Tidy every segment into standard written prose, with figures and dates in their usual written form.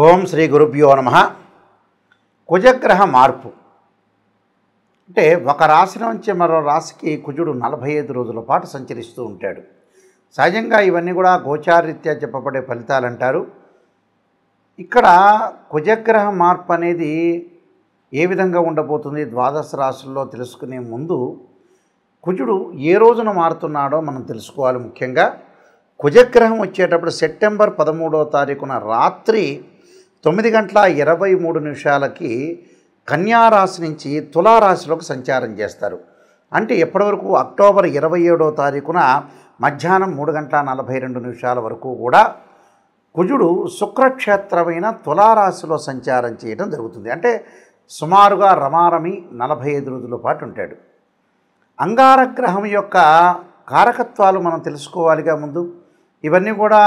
ఓం శ్రీ గురుభ్యో నమః. కుజగ్రహ మార్పు అంటే ఒక రాశి నుంచి మరో రాశికి కుజుడు 45 రోజుల పాటు సంచరిస్తూ ఉంటాడు. సహజంగా ఇవన్నీ కూడా గోచారరీత్యా చెప్పబడే ఫలితాలు అంటారు. ఇక్కడ కుజగ్రహ మార్పు అనేది ఏ విధంగా ఉండబోతుంది ద్వాదశ రాశుల్లో తెలుసుకునే ముందు కుజుడు ఏ రోజున మారుతున్నాడో మనం తెలుసుకోవాలి. ముఖ్యంగా కుజగ్రహం వచ్చేటప్పుడు సెప్టెంబర్ 13వ తారీఖున రాత్రి 9:23 కన్యారాశి నుంచి తులారాశిలోకి సంచారం చేస్తారు. అంటే ఎప్పటివరకు అక్టోబర్ 27వ తారీఖున మధ్యాహ్నం 3:42 వరకు కూడా కుజుడు శుక్రక్షేత్రమైన తులారాశిలో సంచారం చేయడం జరుగుతుంది. అంటే సుమారుగా రమారమి 45 రోజుల పాటు ఉంటాడు. అంగారగ్రహం యొక్క కారకత్వాలు మనం తెలుసుకోవాలిగా ముందు. ఇవన్నీ కూడా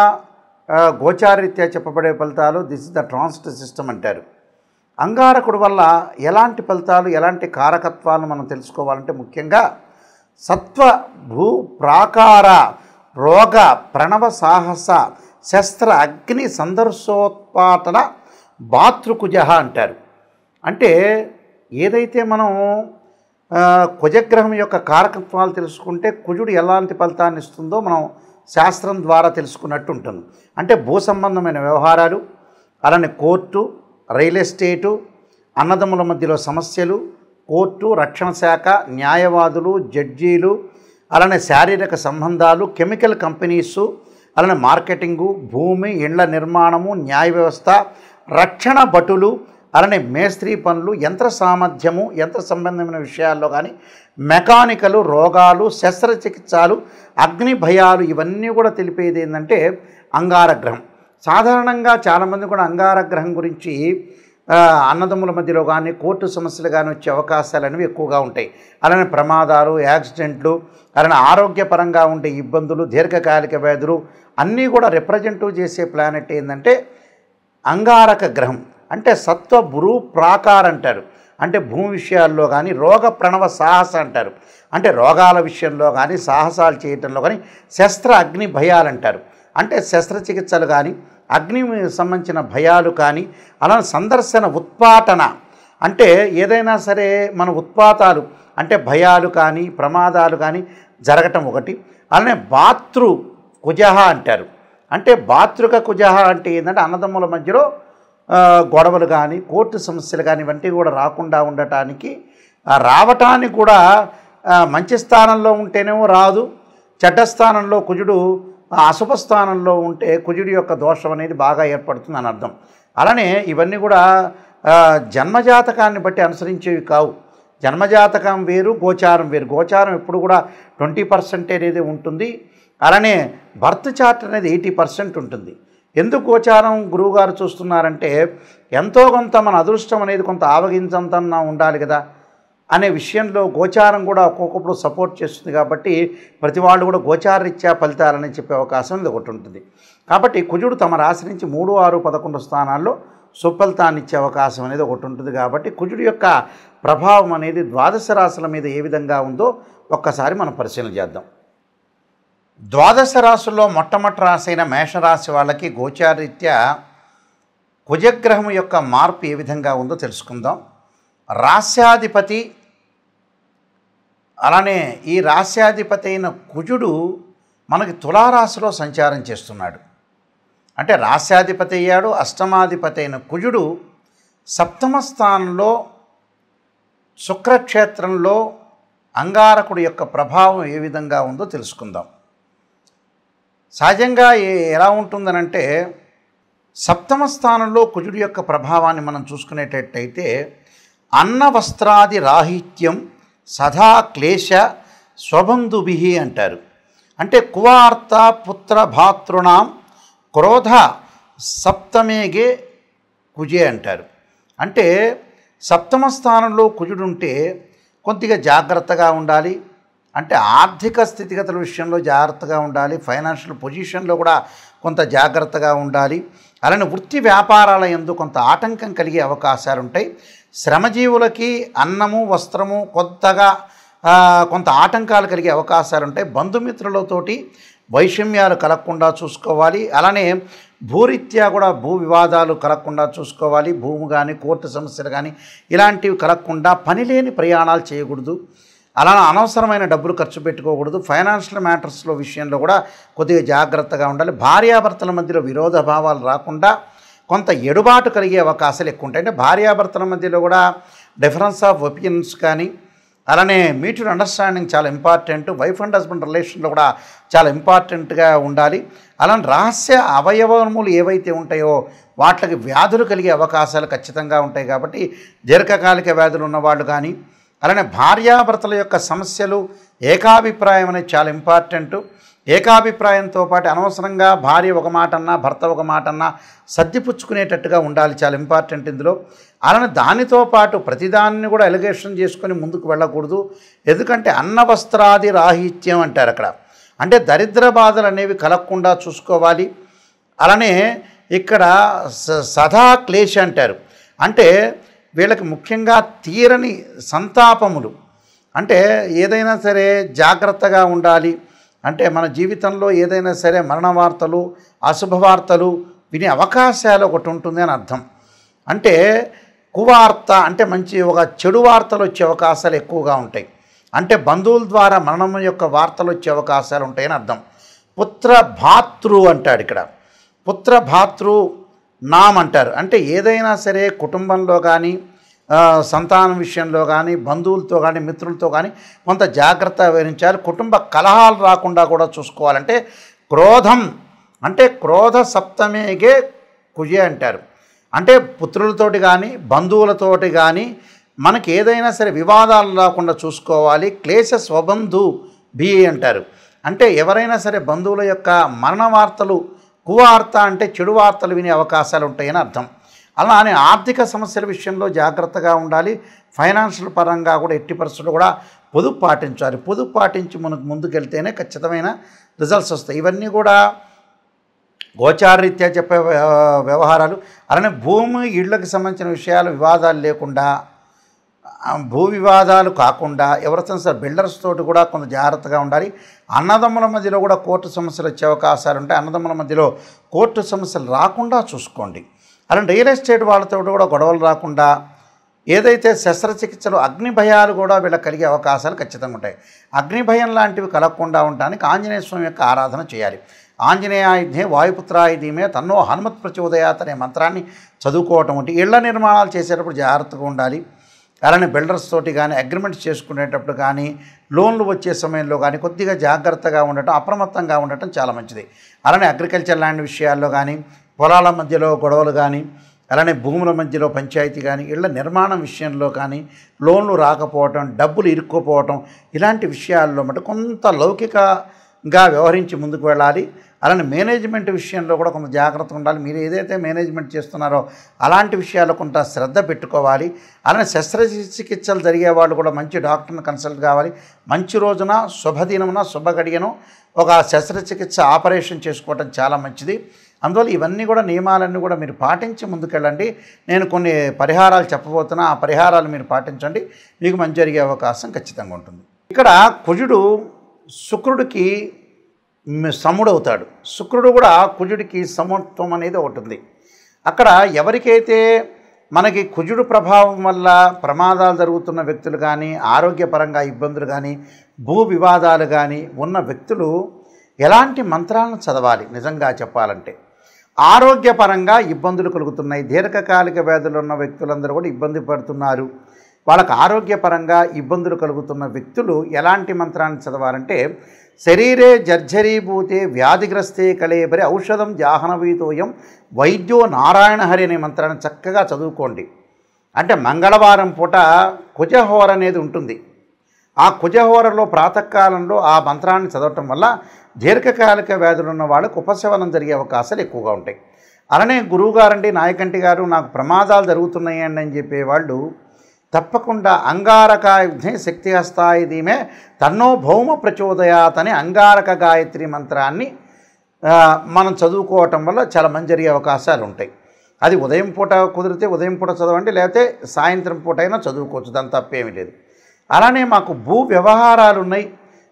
గోచారరీత్యా చెప్పబడే ఫలితాలు. This is the transit system అంటారు. అంగారకుడు వల్ల ఎలాంటి ఫలితాలు ఎలాంటి కారకత్వాలను మనం తెలుసుకోవాలంటే ముఖ్యంగా సత్వ భూ ప్రాకార రోగ ప్రణవ సాహస శస్త్ర అగ్ని సందర్శోత్పాటన భాతృకుజ అంటారు. అంటే ఏదైతే మనం కుజగ్రహం యొక్క కారకత్వాలు తెలుసుకుంటే కుజుడు ఎలాంటి ఫలితాన్ని ఇస్తుందో మనం శాస్త్రం ద్వారా తెలుసుకున్నట్టు ఉంటుంది. అంటే భూ సంబంధమైన వ్యవహారాలు, అలానే కోర్టు, రియల్ ఎస్టేటు, అన్నదమ్ముల మధ్యలో సమస్యలు, కోర్టు, రక్షణ శాఖ, న్యాయవాదులు, జడ్జీలు, అలానే శారీరక సంబంధాలు, కెమికల్ కంపెనీసు, అలానే మార్కెటింగు, భూమి, ఇండ్ల నిర్మాణము, న్యాయ వ్యవస్థ, రక్షణ భటులు, అలానే మేస్త్రీ పనులు, యంత్ర సామర్థ్యము, యంత్ర సంబంధమైన విషయాల్లో కానీ మెకానికలు, రోగాలు, శస్త్రచికిత్సలు, అగ్ని భయాలు, ఇవన్నీ కూడా తెలిపేది ఏంటంటే అంగారగ్రహం. సాధారణంగా చాలామంది కూడా అంగారగ్రహం గురించి అన్నదమ్ముల మధ్యలో కానీ కోర్టు సమస్యలు కానీ వచ్చే అవకాశాలు అనేవి ఎక్కువగా ఉంటాయి. అలానే ప్రమాదాలు, యాక్సిడెంట్లు, అలానే ఆరోగ్యపరంగా ఉండే ఇబ్బందులు, దీర్ఘకాలిక వ్యాధులు అన్నీ కూడా రిప్రజెంటివ్ చేసే ప్లానెట్ ఏంటంటే అంగారక గ్రహం. అంటే సత్వ భూ ప్రాకార అంటారు. అంటే భూమి విషయాల్లో కానీ రోగ ప్రణవ సాహస అంటారు. అంటే రోగాల విషయంలో కానీ సాహసాలు చేయటంలో కానీ శస్త్ర అగ్ని భయాలు అంటారు. అంటే శస్త్రచికిత్సలు కానీ అగ్ని సంబంధించిన భయాలు కానీ అలా సందర్శన ఉత్పాటన అంటే ఏదైనా సరే మన ఉత్పాతాలు అంటే భయాలు కానీ ప్రమాదాలు కానీ జరగటం ఒకటి. అలానే భాతృ కుజహ అంటారు. అంటే భాతృక కుజహ అంటే ఏంటంటే అన్నదమ్ముల మధ్యలో గొడవలు కానీ కోర్టు సమస్యలు కానీ ఇవన్నీ కూడా రాకుండా ఉండటానికి రావటానికి కూడా మంచి స్థానంలో ఉంటేనేమో రాదు, చెడ్డ స్థానంలో కుజుడు అశుభ స్థానంలో ఉంటే కుజుడి యొక్క దోషం అనేది బాగా ఏర్పడుతుంది అని అర్థం. అలానే ఇవన్నీ కూడా జన్మజాతకాన్ని బట్టి అనుసరించేవి కావు. జన్మజాతకం వేరు, గోచారం వేరు. గోచారం ఎప్పుడు కూడా 20% అనేది ఉంటుంది. అలానే బర్త్ చార్ట్ అనేది 80% ఉంటుంది. ఎందుకు గోచారం గురువుగారు చూస్తున్నారంటే ఎంతో కొంత మన అదృష్టం అనేది కొంత ఆవగించంతన్నా ఉండాలి కదా అనే విషయంలో గోచారం కూడా ఒక్కొక్కప్పుడు సపోర్ట్ చేస్తుంది. కాబట్టి ప్రతి వాళ్ళు కూడా గోచారరీత్యా ఫలితాలని చెప్పే అవకాశం ఇది ఒకటి ఉంటుంది. కాబట్టి కుజుడు తమ రాశి నుంచి 3, 6, 11 స్థానాల్లో సుఫలితాన్ని ఇచ్చే అవకాశం అనేది ఒకటి ఉంటుంది. కాబట్టి కుజుడు యొక్క ప్రభావం అనేది ద్వాదశ రాశుల మీద ఏ విధంగా ఉందో ఒక్కసారి మనం పరిశీలన చేద్దాం. ద్వాదశ రాశుల్లో మొట్టమొదటి రాశి అయిన మేషరాశి వాళ్ళకి గోచారరీత్యా కుజగ్రహం యొక్క మార్పు ఏ విధంగా ఉందో తెలుసుకుందాం. రాస్యాధిపతి అలానే ఈ రాస్యాధిపతి అయిన కుజుడు మనకి తులారాశిలో సంచారం చేస్తున్నాడు. అంటే రాస్యాధిపతి అయ్యాడు. అష్టమాధిపతి అయిన కుజుడు సప్తమ స్థానంలో శుక్రక్షేత్రంలో అంగారకుడి యొక్క ప్రభావం ఏ విధంగా ఉందో తెలుసుకుందాం. సహజంగా ఎలా ఉంటుందనంటే సప్తమ స్థానంలో కుజుడి యొక్క ప్రభావాన్ని మనం చూసుకునేటట్టయితే అన్న వస్త్రాది రాహిత్యం సదా క్లేశ స్వబంధుభి అంటారు. అంటే కువార్త పుత్ర భాతృణాం క్రోధ సప్తమేగే కుజే అంటారు. అంటే సప్తమ స్థానంలో కుజుడుంటే కొద్దిగా జాగ్రత్తగా ఉండాలి. అంటే ఆర్థిక స్థితిగతుల విషయంలో జాగ్రత్తగా ఉండాలి. ఫైనాన్షియల్ పొజిషన్లో కూడా కొంత జాగ్రత్తగా ఉండాలి. అలానే వృత్తి వ్యాపారాల యందు కొంత ఆటంకం కలిగే అవకాశాలు ఉంటాయి. శ్రమజీవులకి అన్నము వస్త్రము కొత్తగా కొంత ఆటంకాలు కలిగే అవకాశాలు ఉంటాయి. బంధుమిత్రులతోటి వైషమ్యాలు కలగకుండా చూసుకోవాలి. అలానే భూరీత్యా కూడా భూ వివాదాలు కలగకుండా చూసుకోవాలి. భూమి కానీ కోర్టు సమస్యలు కానీ ఇలాంటివి కలగకుండా పనిలేని ప్రయాణాలు చేయకూడదు. అలా అనవసరమైన డబ్బులు ఖర్చు పెట్టుకోకూడదు. ఫైనాన్షియల్ మ్యాటర్స్లో విషయంలో కూడా కొద్దిగా జాగ్రత్తగా ఉండాలి. భార్యాభర్తల మధ్యలో విరోధ భావాలు రాకుండా కొంత ఎడుబాటు కలిగే అవకాశాలు ఎక్కువ ఉంటాయి. అంటే భార్యాభర్తల మధ్యలో కూడా డిఫరెన్స్ ఆఫ్ ఒపీనియన్స్ కానీ అలానే మ్యూచువల్ అండర్స్టాండింగ్ చాలా ఇంపార్టెంట్. వైఫ్ అండ్ హస్బెండ్ రిలేషన్లో కూడా చాలా ఇంపార్టెంట్గా ఉండాలి. అలానే రహస్య అవయవములు ఏవైతే ఉంటాయో వాటికి వ్యాధులు కలిగే అవకాశాలు ఖచ్చితంగా ఉంటాయి. కాబట్టి దీర్ఘకాలిక వ్యాధులు ఉన్నవాళ్ళు కానీ అలానే భార్యాభర్తల యొక్క సమస్యలు ఏకాభిప్రాయం అనేది చాలా ఇంపార్టెంట్. ఏకాభిప్రాయంతో పాటు అనవసరంగా భార్య ఒక మాట అన్నా భర్త ఒక మాట అన్నా సర్దిపుచ్చుకునేటట్టుగా ఉండాలి, చాలా ఇంపార్టెంట్ ఇందులో. అలానే దానితో పాటు ప్రతిదాన్ని కూడా ఎలిగేషన్ చేసుకొని ముందుకు వెళ్ళకూడదు. ఎందుకంటే అన్న వస్త్రాది రాహిత్యం అంటారు అక్కడ. అంటే దరిద్ర బాధలు అనేవి కలగకుండా చూసుకోవాలి. అలానే ఇక్కడ సదా క్లేశ అంటారు. అంటే వీళ్ళకి ముఖ్యంగా తీరని సంతాపములు. అంటే ఏదైనా సరే జాగ్రత్తగా ఉండాలి. అంటే మన జీవితంలో ఏదైనా సరే మరణ వార్తలు అశుభవార్తలు వినే అవకాశాలు ఒకటి ఉంటుంది అని అర్థం. అంటే కువార్త అంటే మంచి ఒక చెడు వార్తలు వచ్చే అవకాశాలు ఎక్కువగా ఉంటాయి. అంటే బంధువుల ద్వారా మరణం యొక్క వార్తలు వచ్చే అవకాశాలు ఉంటాయని అర్థం. పుత్ర భాతృ అంటాడు ఇక్కడ. పుత్ర భాతృ నామ్ అంటారు. అంటే ఏదైనా సరే కుటుంబంలో కానీ సంతానం విషయంలో కానీ బంధువులతో కానీ మిత్రులతో కానీ కొంత జాగ్రత్త వహించాలి. కుటుంబ కలహాలు రాకుండా కూడా చూసుకోవాలంటే క్రోధం అంటే క్రోధ సప్తమేగే కుజే అంటారు. అంటే పుత్రులతోటి కానీ బంధువులతోటి కానీ మనకి ఏదైనా సరే వివాదాలు రాకుండా చూసుకోవాలి. క్లేశ స్వబంధు బి అంటారు. అంటే ఎవరైనా సరే బంధువుల యొక్క మరణ వార్తలు కువార్త అంటే చెడు వార్తలు వినే అవకాశాలు ఉంటాయని అర్థం. అలానే ఆర్థిక సమస్యల విషయంలో జాగ్రత్తగా ఉండాలి. ఫైనాన్షియల్ పరంగా కూడా ఎట్టి పరిస్థితుల్లో కూడా పొదుపు పాటించాలి. పొదుపు పాటించి మనకు ముందుకెళ్తేనే ఖచ్చితమైన రిజల్ట్స్ వస్తాయి. ఇవన్నీ కూడా గోచారరీత్యా చెప్పే వ్యవహారాలు. అలానే భూమి ఇళ్లకు సంబంధించిన విషయాలు వివాదాలు లేకుండా భూ వివాదాలు కాకుండా ఎవరితో సార్ బిల్డర్స్ తోటి కూడా కొంత జాగ్రత్తగా ఉండాలి. అన్నదమ్ముల మధ్యలో కూడా కోర్టు సమస్యలు వచ్చే అవకాశాలు ఉంటాయి. అన్నదమ్ముల మధ్యలో కోర్టు సమస్యలు రాకుండా చూసుకోండి. అలాంటి రియల్ ఎస్టేట్ వాళ్ళతో కూడా గొడవలు రాకుండా ఏదైతే శస్త్రచికిత్సలు అగ్ని భయాలు కూడా వీళ్ళకి కలిగే అవకాశాలు ఖచ్చితంగా ఉంటాయి. అగ్ని భయం లాంటివి కలగకుండా ఉండడానికి ఆంజనేయ స్వామి యొక్క ఆరాధన చేయాలి. ఆంజనేయాయుధే వాయుపుత్రాయుధీమే తన్నో హనుమత్ ప్రచోదయాత్ అనే మంత్రాన్ని చదువుకోవటం వంటి ఇళ్ల నిర్మాణాలు చేసేటప్పుడు జాగ్రత్తగా ఉండాలి. అలానే బిల్డర్స్ తోటి కానీ అగ్రిమెంట్స్ చేసుకునేటప్పుడు కానీ లోన్లు వచ్చే సమయంలో కానీ కొద్దిగా జాగ్రత్తగా ఉండటం అప్రమత్తంగా ఉండటం చాలా మంచిది. అలానే అగ్రికల్చర్ ల్యాండ్ విషయాల్లో కానీ పొలాల మధ్యలో గొడవలు కానీ అలానే భూముల మధ్యలో పంచాయతీ కానీ ఇళ్ల నిర్మాణం విషయంలో కానీ లోన్లు రాకపోవటం డబ్బులు ఇరుక్కుపోవటం ఇలాంటి విషయాల్లో మటు కొంత లౌకికంగా వ్యవహరించి ముందుకు వెళ్ళాలి. అలానే మేనేజ్మెంట్ విషయంలో కూడా కొంత జాగ్రత్తగా ఉండాలి. మీరు ఏదైతే మేనేజ్మెంట్ చేస్తున్నారో అలాంటి విషయాల్లో కొంత శ్రద్ధ పెట్టుకోవాలి. అలానే శస్త్రచికిత్సలు జరిగే వాళ్ళు కూడా మంచి డాక్టర్ని కన్సల్ట్ కావాలి. మంచి రోజున శుభదినమున శుభగడియను ఒక శస్త్రచికిత్స ఆపరేషన్ చేసుకోవటం చాలా మంచిది. అందువల్ల ఇవన్నీ కూడా నియమాలన్నీ కూడా మీరు పాటించి ముందుకెళ్ళండి. నేను కొన్ని పరిహారాలు చెప్పబోతున్నా, ఆ పరిహారాలు మీరు పాటించండి, మీకు మంచి జరిగే అవకాశం ఖచ్చితంగా ఉంటుంది. ఇక్కడ కుజుడు శుక్రుడికి సముడవుతాడు. శుక్రుడు కూడా కుజుడికి సమత్వం అనేది ఒకటి ఉంది. అక్కడ ఎవరికైతే మనకి కుజుడు ప్రభావం వల్ల ప్రమాదాలు జరుగుతున్న వ్యక్తులు కానీ ఆరోగ్యపరంగా ఇబ్బందులు కానీ భూ వివాదాలు కానీ ఉన్న వ్యక్తులు ఎలాంటి మంత్రాలను చదవాలి నిజంగా చెప్పాలంటే ఆరోగ్యపరంగా ఇబ్బందులు కలుగుతున్నాయి. దీర్ఘకాలిక వ్యాధులు ఉన్న వ్యక్తులందరూ కూడా ఇబ్బంది పడుతున్నారు. వాళ్ళకు ఆరోగ్యపరంగా ఇబ్బందులు కలుగుతున్న వ్యక్తులు ఎలాంటి మంత్రాన్ని చదవాలంటే శరీరే జర్జరీభూతే వ్యాధిగ్రస్తే కళేబరి ఔషధం జాహ్నవీతోయం వైద్యో నారాయణ హరి అనే మంత్రాన్ని చక్కగా చదువుకోండి. అంటే మంగళవారం పూట కుజహోర అనేది ఉంటుంది. ఆ కుజహోరలో ప్రాతకాలంలో ఆ మంత్రాన్ని చదవటం వల్ల దీర్ఘకాలిక వ్యాధులు ఉన్న వాళ్ళకు ఉపశమనం జరిగే అవకాశాలు ఎక్కువగా ఉంటాయి. అలానే గురువుగారండి నాయకంటి గారు నాకు ప్రమాదాలు జరుగుతున్నాయండి అని చెప్పేవాళ్ళు తప్పకుండా అంగారకాయుధే శక్తి హస్తాయుధీమే తన్నో భౌమ ప్రచోదయాత్ అనే అంగారక గాయత్రి మంత్రాన్ని మనం చదువుకోవటం వల్ల చాలా మంచి జరిగే అవకాశాలు ఉంటాయి. అది ఉదయం పూట కుదిరితే ఉదయం పూట చదవండి, లేకపోతే సాయంత్రం పూట అయినా చదువుకోవచ్చు, దాని తప్పేమీ లేదు. అలానే మాకు భూ వ్యవహారాలు ఉన్నాయి,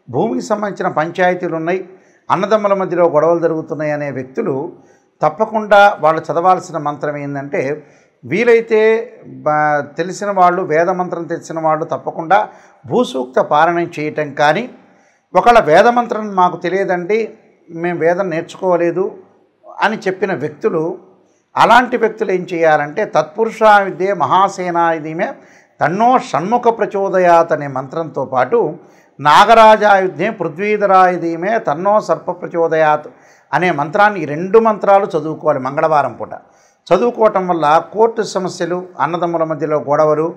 భూమికి సంబంధించిన పంచాయతీలు ఉన్నాయి, అన్నదమ్ముల మధ్యలో గొడవలు జరుగుతున్నాయి అనే వ్యక్తులు తప్పకుండా వాళ్ళు చదవాల్సిన మంత్రం ఏంటంటే, వీలైతే తెలిసిన వాళ్ళు, వేదమంత్రం తెలిసిన వాళ్ళు తప్పకుండా భూసూక్త పారాయణం చేయటం కానీ, ఒకవేళ వేదమంత్రం మాకు తెలియదండి, మేము వేదం నేర్చుకోలేదు అని చెప్పిన వ్యక్తులు, అలాంటి వ్యక్తులు ఏం చేయాలంటే, తత్పురుషా విద్యే మహాసేనాయుధీమే తన్నో షణ్ముఖ ప్రచోదయాత్ అనే మంత్రంతో పాటు నాగరాజాయుధే పృథ్వీధరాయుధీమే తన్నో సర్ప ప్రచోదయాత్ అనే మంత్రాన్ని, ఈ 2 మంత్రాలు చదువుకోవాలి మంగళవారం పూట. చదువుకోవటం వల్ల కోర్టు సమస్యలు, అన్నదమ్ముల మధ్యలో గొడవలు,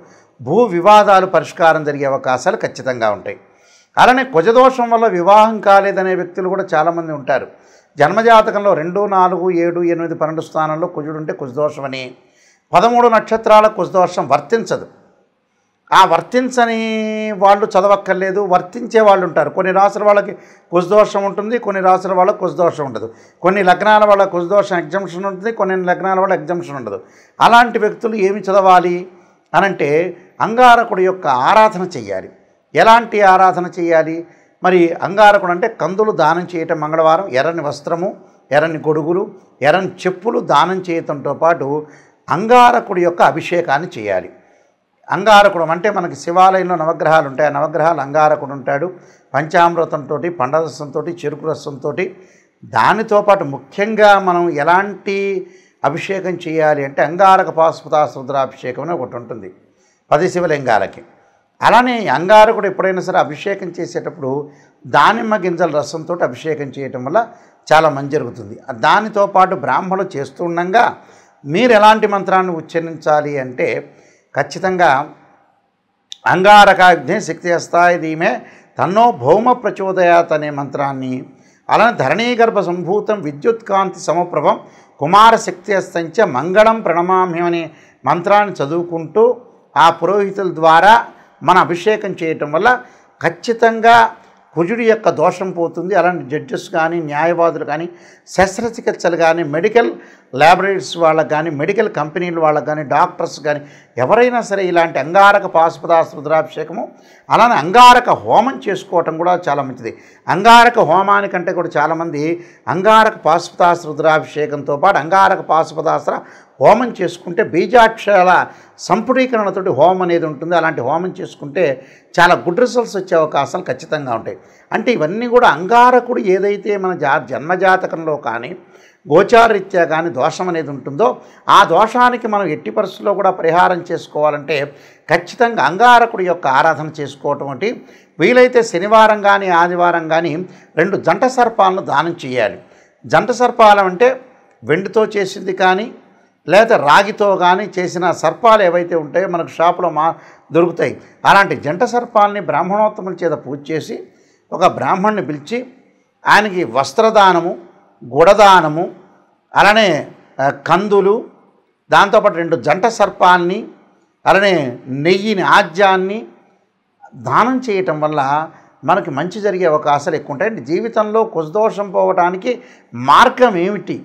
భూ వివాదాలు పరిష్కారం జరిగే అవకాశాలు ఖచ్చితంగా ఉంటాయి. అలానే కుజదోషం వల్ల వివాహం కాలేదనే వ్యక్తులు కూడా చాలామంది ఉంటారు. జన్మజాతకంలో 2, 4, 7, 8, 12 స్థానంలో కుజుడు ఉంటే కుజదోషమని, 13 నక్షత్రాల కుజదోషం వర్తించదు. ఆ వర్తించని వాళ్ళు చదవక్కర్లేదు, వర్తించే వాళ్ళు ఉంటారు. కొన్ని రాసుల వాళ్ళకి కుజదోషం ఉంటుంది, కొన్ని రాసుల వాళ్ళకి కుజదోషం ఉండదు. కొన్ని లగ్నాల వాళ్ళ కుజదోషం ఎగ్జంప్షన్ ఉంటుంది, కొన్ని లగ్నాల వాళ్ళ ఎగ్జంప్షన్ ఉండదు. అలాంటి వ్యక్తులు ఏమి చదవాలి అనంటే, అంగారకుడి యొక్క ఆరాధన చెయ్యాలి. ఎలాంటి ఆరాధన చేయాలి మరి? అంగారకుడు అంటే కందులు దానం చేయటం మంగళవారం, ఎర్రని వస్త్రము, ఎర్రని గొడుగులు, ఎర్రని చెప్పులు దానం చేయటంతో పాటు అంగారకుడి యొక్క అభిషేకాన్ని చేయాలి. అంగారకుడు అంటే మనకి శివాలయంలో నవగ్రహాలు ఉంటాయి, ఆ నవగ్రహాలు అంగారకుడు ఉంటాడు. పంచామృతంతో, పండరసంతో, చెరుకు రసంతో, దానితో పాటు ముఖ్యంగా మనం ఎలాంటి అభిషేకం చేయాలి అంటే, అంగారక పాశుపతాస్త్ర రుద్రాభిషేకం అని ఒకటి ఉంటుంది 10 శివలింగాలకి. అలానే అంగారకుడు ఎప్పుడైనా సరే అభిషేకం చేసేటప్పుడు దానిమ్మ గింజల రసంతో అభిషేకం చేయటం వల్ల చాలా మంచి జరుగుతుంది. దానితో పాటు బ్రాహ్మణులు చేస్తుండగా మీరు ఎలాంటి మంత్రాన్ని ఉచ్చరించాలి అంటే, ఖచ్చితంగా అంగారకాగ్నే శక్తి హస్తాయ ధీమే తన్నో భౌమ ప్రచోదయాత్ అనే మంత్రాన్ని, అలానే ధరణీగర్భ సంభూతం విద్యుత్కాంతి సమప్రభం కుమార శక్తి హస్తంచ మంగళం ప్రణమామ్యం అనే మంత్రాన్ని చదువుకుంటూ ఆ పురోహితుల ద్వారా మన అభిషేకం చేయటం వల్ల ఖచ్చితంగా కుజుడి యొక్క దోషం పోతుంది. అలాంటి జడ్జెస్ కానీ, న్యాయవాదులు కానీ, శస్త్రచికిత్సలు కానీ, మెడికల్ ల్యాబొరేటరీస్ వాళ్ళకి కానీ, మెడికల్ కంపెనీల వాళ్ళకి కానీ, డాక్టర్స్ కానీ ఎవరైనా సరే ఇలాంటి అంగారక పాశుపతాస్త్ర రుద్రాభిషేకము, అలానే అంగారక హోమం చేసుకోవటం కూడా చాలా మంచిది. అంగారక హోమానికంటే కూడా చాలామంది అంగారక పాశుపతాస్త్ర రుద్రాభిషేకంతో పాటు అంగారక పాశుపతాస్త్ర హోమం చేసుకుంటే బీజాక్షరాల సంపుటీకరణతోటి హోమం అనేది ఉంటుంది. అలాంటి హోమం చేసుకుంటే చాలా గుడ్ రిజల్ట్స్ వచ్చే అవకాశాలు ఖచ్చితంగా ఉంటాయి. అంటే ఇవన్నీ కూడా అంగారకుడు ఏదైతే మన జన్మజాతకంలో కానీ, గోచారరీత్యా కానీ దోషం అనేది ఉంటుందో, ఆ దోషానికి మనం ఎట్టి పరిస్థితుల్లో కూడా పరిహారం చేసుకోవాలంటే ఖచ్చితంగా అంగారకుడి యొక్క ఆరాధన చేసుకోవటం అంటే, వీలైతే శనివారం కానీ, ఆదివారం కానీ 2 జంట సర్పాలను దానం చేయాలి. జంట సర్పాలం అంటే వెండితో చేసింది కానీ, లేదా రాగితో కానీ చేసిన సర్పాలు ఏవైతే ఉంటాయో మనకు షాపులో దొరుకుతాయి. అలాంటి జంట సర్పాలని బ్రాహ్మణోత్తముల చేత పూజ చేసి, ఒక బ్రాహ్మణ్ణి పిలిచి ఆయనకి వస్త్రదానము, గుడదానము, అలానే కందులు, దాంతోపాటు 2 జంట సర్పాలని, అలానే నెయ్యిని, ఆజ్యాన్ని దానం చేయటం వల్ల మనకి మంచి జరిగే అవకాశాలు ఎక్కువ ఉంటాయి. జీవితంలో కుజదోషం పోవడానికి మార్గం ఏమిటి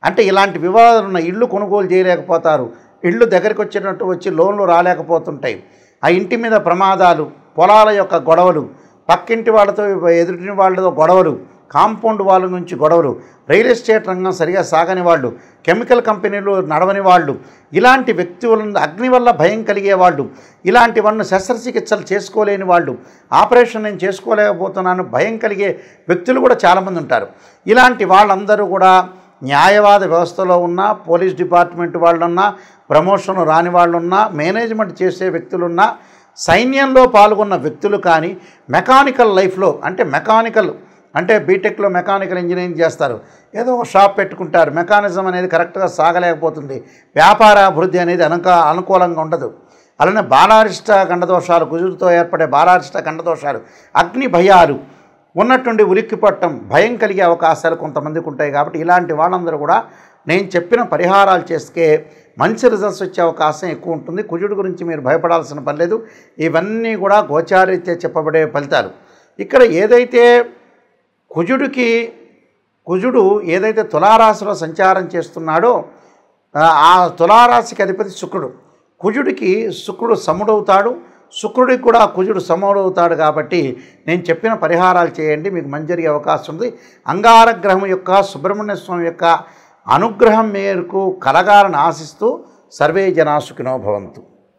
అంటే, ఇలాంటి వివాదాలు ఉన్న ఇళ్ళు కొనుగోలు చేయలేకపోతారు, ఇళ్ళు దగ్గరికి వచ్చేటట్టు వచ్చి లోన్లు రాలేకపోతుంటాయి, ఆ ఇంటి మీద ప్రమాదాలు, పొలాల యొక్క గొడవలు, పక్కింటి వాళ్ళతో ఎదుటి వాళ్ళతో గొడవలు, కాంపౌండ్ వాళ్ళ నుంచి గొడవలు, రియల్ ఎస్టేట్ రంగం సరిగా సాగని వాళ్ళు, కెమికల్ కంపెనీలు నడవని వాళ్ళు, ఇలాంటి వ్యక్తులను అగ్ని వల్ల భయం కలిగే వాళ్ళు, ఇలాంటివన్నీ శస్త్రచికిత్సలు చేసుకోలేని వాళ్ళు, ఆపరేషన్ నేను చేసుకోలేకపోతున్నాను భయం కలిగే వ్యక్తులు కూడా చాలామంది ఉంటారు. ఇలాంటి వాళ్ళందరూ కూడా న్యాయవాద వ్యవస్థలో ఉన్న, పోలీస్ డిపార్ట్మెంట్ వాళ్ళున్నా, ప్రమోషన్ రాని వాళ్ళున్నా, మేనేజ్మెంట్ చేసే వ్యక్తులున్నా, సైన్యంలో పాల్గొన్న వ్యక్తులు కానీ, మెకానికల్ లైఫ్లో అంటే బీటెక్లో మెకానికల్ ఇంజనీరింగ్ చేస్తారు, ఏదో ఒక షాప్ పెట్టుకుంటారు, మెకానిజం అనేది కరెక్ట్గా సాగలేకపోతుంది, వ్యాపారాభివృద్ధి అనేది అనుకూలంగా ఉండదు. అలానే బాలారిష్ట గండదోషాలు, కుజుడితో ఏర్పడే బాలారిష్ట గండదోషాలు, అగ్ని భయాలు ఉన్నట్టుండి ఉలిక్కిపట్టడం, భయం కలిగే అవకాశాలు కొంతమందికి ఉంటాయి. కాబట్టి ఇలాంటి వాళ్ళందరూ కూడా నేను చెప్పిన పరిహారాలు చేస్తే మంచి రిజల్ట్స్ వచ్చే అవకాశం ఎక్కువ ఉంటుంది. కుజుడు గురించి మీరు భయపడాల్సిన పని లేదు. ఇవన్నీ కూడా గోచారీత్యా చెప్పబడే ఫలితాలు. ఇక్కడ ఏదైతే కుజుడు ఏదైతే తులారాశిలో సంచారం చేస్తున్నాడో, ఆ తులారాశికి అధిపతి శుక్రుడు. కుజుడికి శుక్రుడు సముడవుతాడు, శుక్రుడికి కూడా కుజుడు సమవుతాడు. కాబట్టి నేను చెప్పిన పరిహారాలు చేయండి, మీకు మంచి జరిగే అవకాశం ఉంది. అంగారగ్రహం యొక్క, సుబ్రహ్మణ్య స్వామి యొక్క అనుగ్రహం మేరకు కలగాలని ఆశిస్తూ సర్వే జనా సుఖినో భవంతు.